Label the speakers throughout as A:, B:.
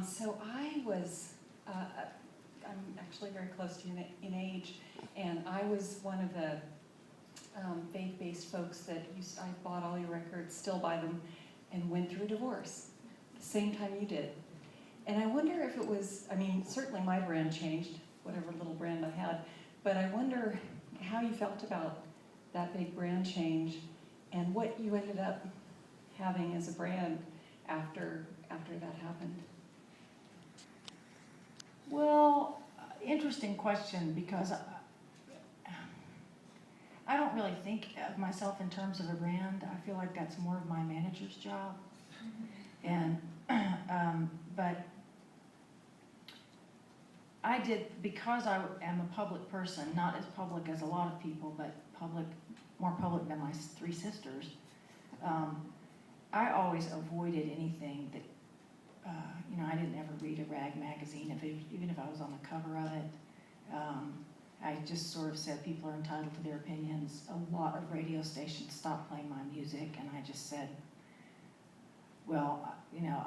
A: So I was, I'm actually very close to you in age, and I was one of the faith-based folks that I bought all your records, still buy them, and went through a divorce the same time you did. And I wonder if it was, I mean, certainly my brand changed, whatever little brand I had, but I wonder how you felt about that big brand change and what you ended up having as a brand after that happened.
B: Well, interesting question, because I don't really think of myself in terms of a brand. I feel like that's more of my manager's job. And but I did, because I am a public person, not as public as a lot of people, but more public than my three sisters. I always avoided anything that, I didn't ever read a rag magazine, even if I was on the cover of it. I just sort of said people are entitled to their opinions. A lot of radio stations stopped playing my music, and I just said, well,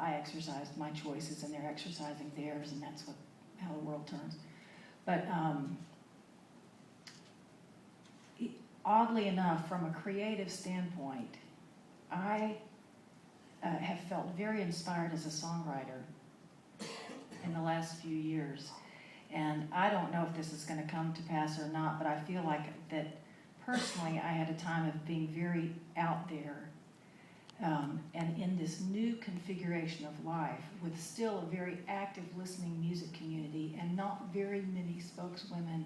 B: I exercised my choices and they're exercising theirs, and that's how the world turns. But oddly enough, from a creative standpoint, I have felt very inspired as a songwriter in the last few years. And I don't know if this is going to come to pass or not, but I feel like that personally I had a time of being very out there and in this new configuration of life with still a very active listening music community and not very many spokeswomen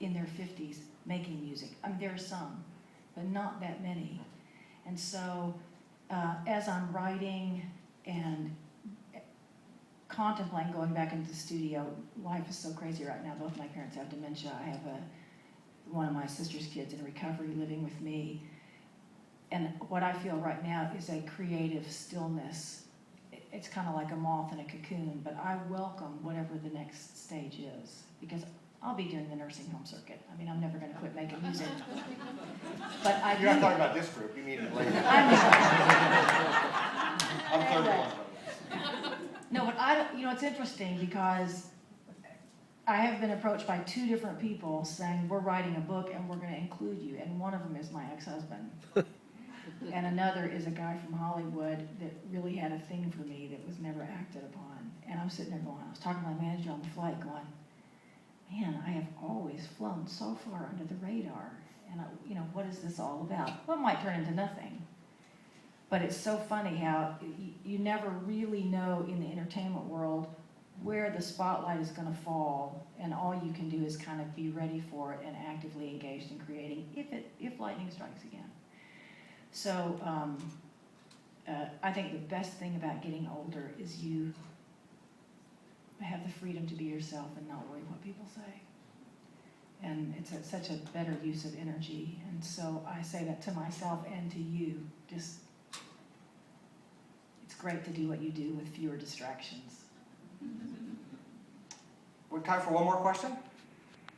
B: in their 50s making music. I mean, there are some, but not that many. And so as I'm writing and contemplating going back into the studio, life is so crazy right now. Both my parents have dementia. I have one of my sister's kids in recovery living with me. And what I feel right now is a creative stillness. It's kind of like a moth in a cocoon, but I welcome whatever the next stage is, because I'll be doing the nursing home circuit. I mean, I'm never going to quit making music. But
C: You're not talking about this group. You mean it later.
B: I'm
C: I'm 31.
B: No, but it's interesting because I have been approached by two different people saying, we're writing a book and we're going to include you. And one of them is my ex-husband. And another is a guy from Hollywood that really had a thing for me that was never acted upon. And I'm sitting there going, I was talking to my manager on the flight going, man, I have always flown so far under the radar. And, what is this all about? Well, it might turn into nothing. But it's so funny how you never really know in the entertainment world where the spotlight is going to fall, and all you can do is kind of be ready for it and actively engaged in creating if lightning strikes again. So I think the best thing about getting older is you have the freedom to be yourself and not worry what people say. And it's such a better use of energy. And so I say that to myself and to you. Just, it's great to do what you do with fewer distractions.
C: We have time for one more question?